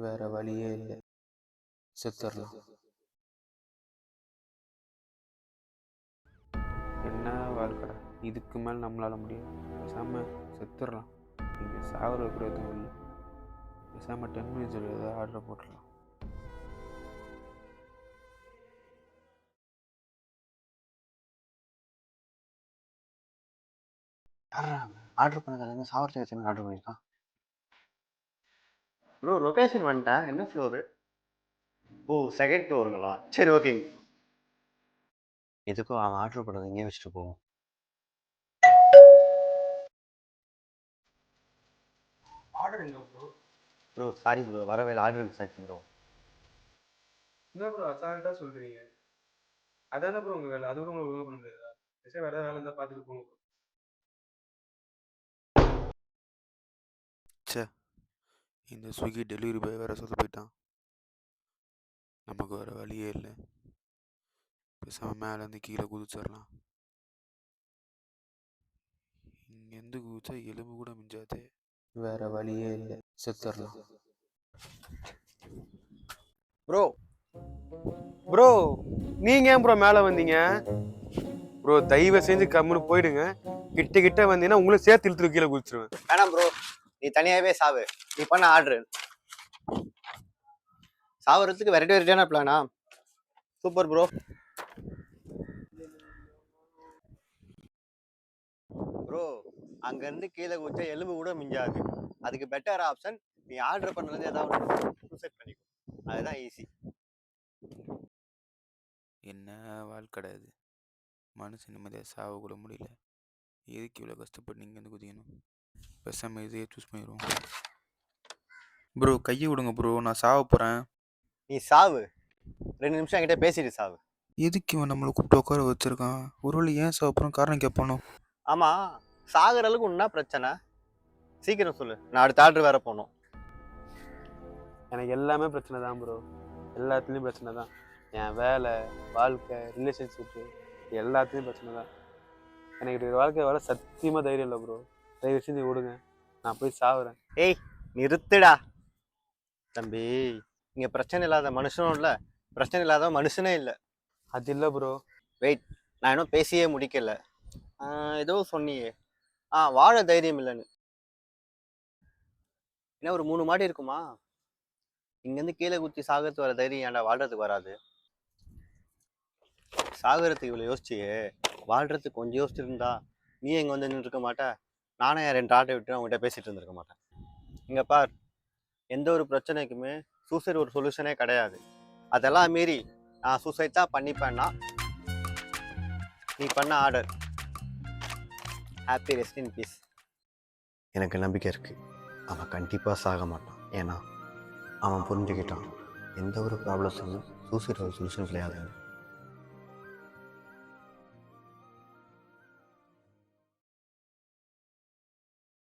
வேற வழியே இல்லை, செத்துடலாம். என்ன வாழ்க்கடா, இதுக்கு மேலே நம்மளால முடியாது. பேசாமல் செத்துடலாம். நீங்கள் சாகிற வைக்கிற எதுவும் இல்லை. பேசாமல் 10 மினிட்ஸ் ஏதாவது ஆர்டர் போட்டுடலாம். ஆர்டர் பண்ண சாவரத்தை வச்சு ஆர்டர் பண்ணியிருக்கான். ப்ரோ லொக்கேஷன் வந்துட்டேன். என்ன ஃப்ளோரு? ஓ, செகண்ட் ஃப்ளோருங்களா? சரி, ஓகேங்க. எதுக்கும் அவன் ஆர்டர் பண்ணது இங்கே வச்சுட்டு போவோம். ஆர்டர் எங்க ப்ரோ? ப்ரோ சாரி ப்ரோ, வர வேலை ஆர்டர் மிஸ் ஆச்சு ப்ரோ. என்ன ப்ரோ அசால்ட்டாக சொல்கிறீங்க? அதான ப்ரோ உங்கள் வேலை, அது கூட உங்களுக்கு ஒழுங்கு பண்ண முடியாதா? பேச வேறு வேலை இருந்தால் பார்த்துட்டு போங்க. சே, இந்த ஸ்விக்கி டெலிவரி பாய் வேறு சொல்ல போயிட்டான். நமக்கு வேறு வழியே இல்லை. பேசாமல் மேலேருந்து கீழே குதிச்சிடலாம். இங்கேருந்து குதிச்சா எலும்பு கூட மிஞ்சாதே. வேற வழியே இல்லை, செத்துடலாம். ப்ரோ ப்ரோ நீங்கள் ஏன் ப்ரோ மேலே வந்தீங்க? ப்ரோ தயவு செஞ்சு கம்முன்னு போயிடுங்க. கிட்ட கிட்ட வந்தீங்கன்னா உங்களும் சேர்த்து இழுத்துட்டு கீழே குதிச்சிருவேன். வேணாம் ப்ரோ, நீ தனியாகவே சாவு. நீ பண்ண ஆர்டரு சாவறதுக்கு வெரைட்டியான பிளானா? Super bro. ப்ரோ அங்கேருந்து கீழே குதிச்சா எலும்பு கூட மிஞ்சாது. அதுக்கு பெட்டர் ஆப்ஷன் நீ ஆர்டர் பண்ணுறது ஏதாவது சூசைட் பண்ணிக்கோ. அதுதான் ஈஸி. என்ன வாழ்க்கடை இது? மனுஷன் நிம்மதியாக சாவ கூட முடியல. எதுக்கு இவ்வளோ கஷ்டப்பட்டு நீங்கள் வந்து குதிக்கணும்? பேசாமல் இதையே சூஸ் பண்ணிடுவோம். ப்ரோ கையை விடுங்க ப்ரோ, நான் சாவ போகிறேன். நீ சாவு, 2 நிமிஷம் என்கிட்ட பேசிட்டு சாவு. எதுக்கு இவன் நம்மளை கூப்பிட்டு உட்கார வச்சிருக்கான்? ஒருவேளை ஏன் சாப்பிட்றோம் காரணம் கேட்பானோ? ஆமாம், சாகிற அளவுக்கு என்ன பிரச்சனை? சீக்கிரம் சொல்லு, நான் அடுத்த ஆர்டர் வேற போகணும். எனக்கு எல்லாமே பிரச்சனை தான் ப்ரோ. எல்லாத்துலேயும் பிரச்சனை தான். என் வேலை, வாழ்க்கை, ரிலேஷன்ஷிப்பு எல்லாத்துலேயும் பிரச்சனை தான். எனக்கு வாழ்க்கை வேலை சத்தியமாக தைரியம் இல்லை ப்ரோ. தயவு செஞ்சு விடுங்க, நான் போய் சாவுறேன். ஏய் நிறுத்துடா தம்பி. இங்கே பிரச்சனை இல்லாத மனுஷனும் இல்லை, பிரச்சனை இல்லாத மனுஷனே இல்லை. அது இல்லை ப்ரோ. வெயிட், நான் இன்னும் பேசியே முடிக்கல. ஏதோ சொன்னியே, வாழ தைரியம் இல்லைன்னு. என்ன ஒரு 3 மாடி இருக்குமா? இங்கேருந்து கீழே குத்தி சாகிறதுக்கு வர தைரியம் ஏன்டா வாழ்றதுக்கு வராது? சாகிறதுக்கு இவ்வளோ யோசிச்சியே, வாழ்றதுக்கு கொஞ்சம் யோசிச்சிருந்தா நீ எங்கே வந்து நின்று இருக்க மாட்டேன். நானே என் 2 ஆட்டை விட்டு அவங்ககிட்ட பேசிட்டு இருந்திருக்க மாட்டேன். இங்கே பார், எந்த ஒரு பிரச்சனைக்குமே சூசைட் ஒரு சொல்யூஷனே கிடையாது. அதெல்லாம் மீறி நான் சூசைட் தான் பண்ணிப்பேன்னா நீ பண்ண order happy rest in peace. எனக்கு நம்பிக்கை இருக்குது, அவன் கண்டிப்பாக சாக மாட்டான். ஏன்னா அவன் புரிஞ்சுக்கிட்டான், எந்த ஒரு ப்ராப்ளம்ஸும் சூசைட் ஒரு சொல்யூஷன் கிடையாது.